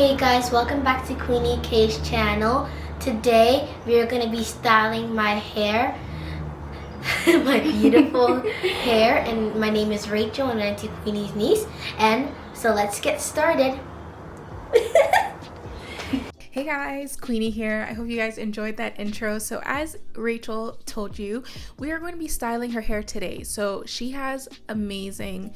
Hey guys, welcome back to Queenie K's channel. Today we are going to be styling my hair, my beautiful hair, and my name is Rachel and I'm Auntie Queenie's niece. And so let's get started. Hey guys, Queenie here. I hope you guys enjoyed that intro. So as Rachel told you, we are going to be styling her hair today. So she has amazing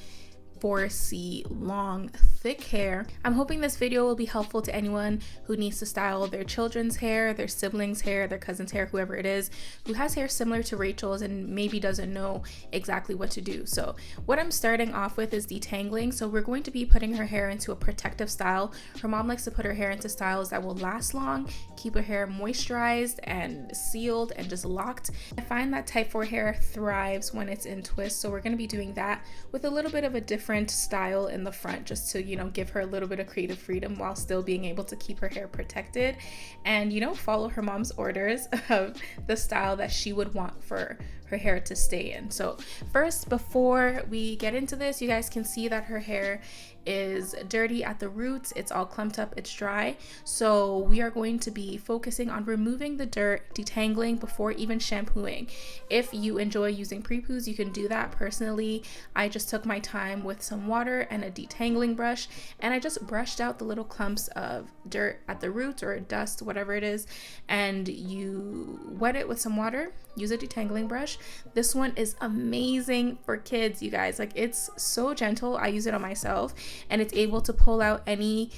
4C long thick hair. I'm hoping this video will be helpful to anyone who needs to style their children's hair, their siblings' hair, their cousin's hair, whoever it is who has hair similar to Rachel's and maybe doesn't know exactly what to do. So what I'm starting off with is detangling. So we're going to be putting her hair into a protective style. Her mom likes to put her hair into styles that will last long, keep her hair moisturized and sealed and just locked. I find that type 4 hair thrives when it's in twists, so we're going to be doing that with a little bit of a different style in the front, just to give her a little bit of creative freedom while still being able to keep her hair protected and follow her mom's orders of the style that she would want for her hair to stay in. So first, before we get into this, you guys can see that her hair is dirty at the roots. It's all clumped up, it's dry. So we are going to be focusing on removing the dirt, detangling before even shampooing. If you enjoy using pre-poos, you can do that. Personally, I just took my time with some water and a detangling brush and I just brushed out the little clumps of dirt at the roots or dust, whatever it is, and you wet it with some water. Use a detangling brush. This one is amazing for kids, you guys. Like, it's so gentle. I use it on myself and it's able to pull out any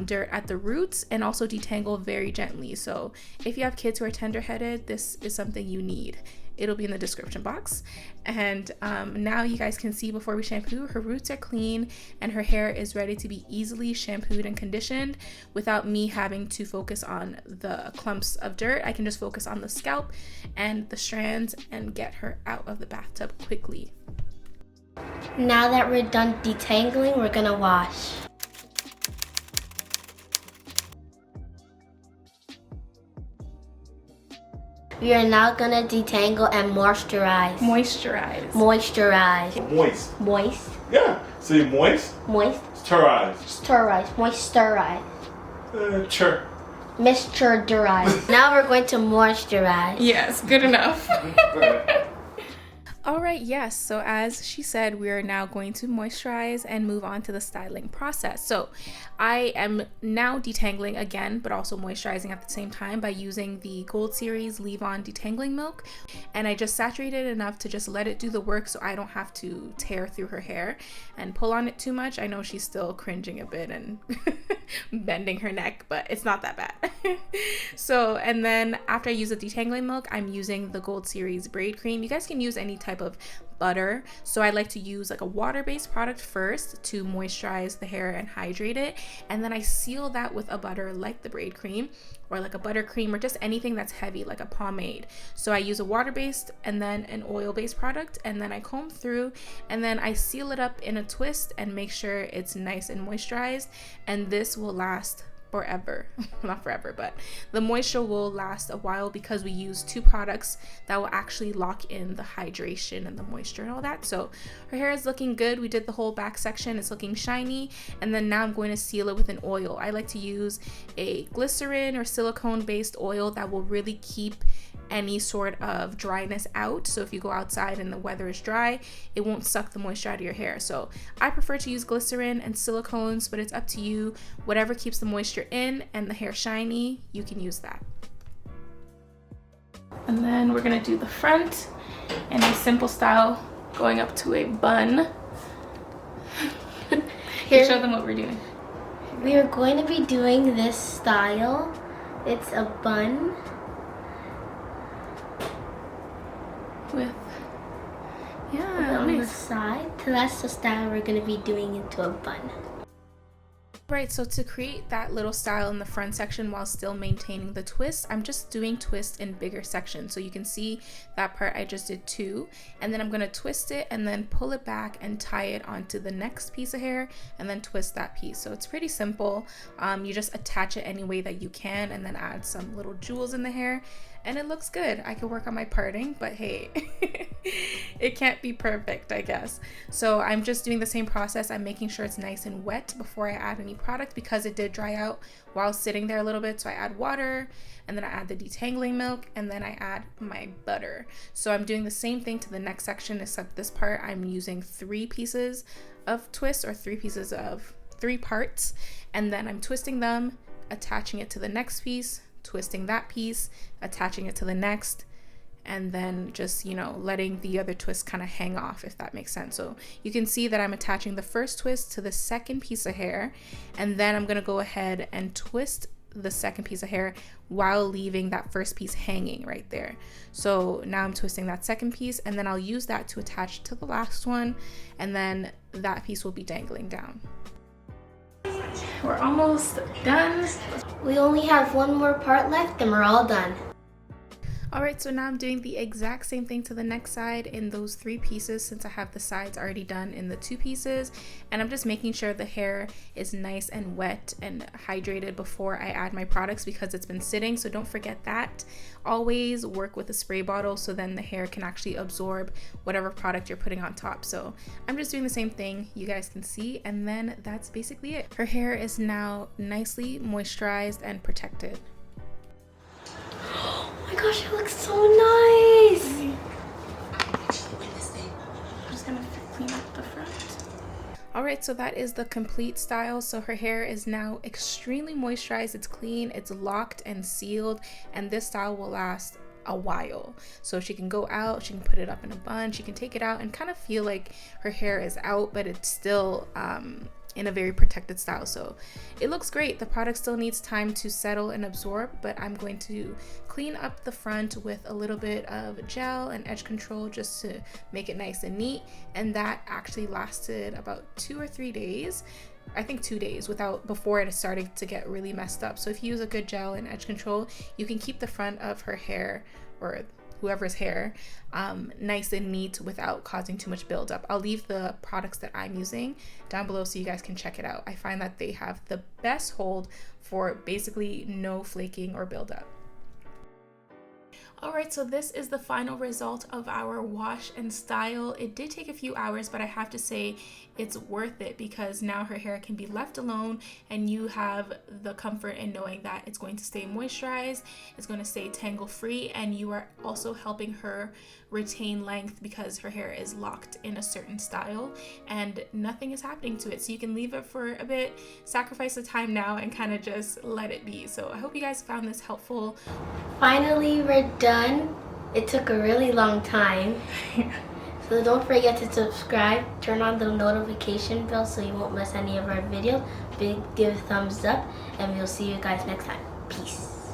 dirt at the roots and also detangle very gently. So if you have kids who are tender-headed, this is something you need. It'll be in the description box. And now you guys can see before we shampoo, her roots are clean and her hair is ready to be easily shampooed and conditioned without me having to focus on the clumps of dirt. I can just focus on the scalp and the strands and get her out of the bathtub quickly. Now that we're done detangling, we're gonna wash. We are now gonna detangle and moisturize. Moisturize. Moisturize. Moist. Moist. Yeah. See, moist. Moist. Moisturize. Moisturize. Moisturize. Chur. Moisturize. Now we're going to moisturize. Yes, good enough. All right, yes, so as she said, we are now going to moisturize and move on to the styling process. So I am now detangling again, but also moisturizing at the same time by using the Gold Series Leave-On Detangling Milk. And I just saturated it enough to just let it do the work so I don't have to tear through her hair and pull on it too much. I know she's still cringing a bit and bending her neck, but it's not that bad. So, and then after I use the detangling milk, I'm using the Gold Series Braid Cream. You guys can use any type of butter, so I like to use like a water-based product first to moisturize the hair and hydrate it, and then I seal that with a butter like the Braid Cream or like a buttercream or just anything that's heavy like a pomade. So I use a water-based and then an oil-based product, and then I comb through and then I seal it up in a twist and make sure it's nice and moisturized, and this will last forever. Not forever, but the moisture will last a while because we use two products that will actually lock in the hydration and the moisture and all that. So her hair is looking good. We did the whole back section, it's looking shiny, and then now I'm going to seal it with an oil. I like to use a glycerin or silicone based oil that will really keep any sort of dryness out. So if you go outside and the weather is dry, it won't suck the moisture out of your hair. So I prefer to use glycerin and silicones, but it's up to you. Whatever keeps the moisture in and the hair shiny, you can use that. And then we're gonna do the front in a simple style, going up to a bun. Here, show them what we're doing. We are going to be doing this style. It's a bun. With on the nice. side. So that's the style we're going to be doing into a bun. Right, so to create that little style in the front section while still maintaining the twist, I'm just doing twists in bigger sections. So you can see that part I just did 2, and then I'm going to twist it and then pull it back and tie it onto the next piece of hair and then twist that piece. So it's pretty simple. You just attach it any way that you can and then add some little jewels in the hair and it looks good. I could work on my parting, but hey, it can't be perfect, I guess. So I'm just doing the same process. I'm making sure it's nice and wet before I add any product because it did dry out while sitting there a little bit. So I add water, and then I add the detangling milk, and then I add my butter. So I'm doing the same thing to the next section, except this part I'm using 3 pieces of twist, or 3 parts, and then I'm twisting them, attaching it to the next piece, twisting that piece, attaching it to the next, and then just, you know, letting the other twist kind of hang off, if that makes sense. So you can see that I'm attaching the first twist to the second piece of hair, and then I'm gonna go ahead and twist the second piece of hair while leaving that first piece hanging right there. So now I'm twisting that second piece, and then I'll use that to attach to the last one, and then that piece will be dangling down. We're almost done. We only have one more part left and we're all done. Alright, so now I'm doing the exact same thing to the next side in those 3 pieces, since I have the sides already done in the 2 pieces, and I'm just making sure the hair is nice and wet and hydrated before I add my products because it's been sitting. So don't forget that. Always work with a spray bottle so then the hair can actually absorb whatever product you're putting on top. So I'm just doing the same thing, you guys can see, and then that's basically it. Her hair is now nicely moisturized and protected. Oh my gosh, it looks so nice! I'm just gonna clean up the front. Alright, so that is the complete style. So her hair is now extremely moisturized, it's clean, it's locked and sealed, and this style will last a while. So she can go out, she can put it up in a bun, she can take it out and kind of feel like her hair is out, but it's still in a very protected style. So it looks great. The product still needs time to settle and absorb, but I'm going to clean up the front with a little bit of gel and edge control just to make it nice and neat. And that actually lasted about 2 or 3 days. I think 2 days before it started to get really messed up. So if you use a good gel and edge control, you can keep the front of her hair, or whoever's hair, nice and neat without causing too much buildup. I'll leave the products that I'm using down below so you guys can check it out. I find that they have the best hold for basically no flaking or buildup. Alright, so this is the final result of our wash and style. It did take a few hours, but I have to say it's worth it because now her hair can be left alone and you have the comfort in knowing that it's going to stay moisturized, it's going to stay tangle free, and you are also helping her retain length because her hair is locked in a certain style and nothing is happening to it. So you can leave it for a bit, sacrifice the time now, and kind of just let it be. So I hope you guys found this helpful. Finally, we're done. It took a really long time. So don't forget to subscribe, turn on the notification bell so you won't miss any of our videos. Give a thumbs up, and we'll see you guys next time. Peace.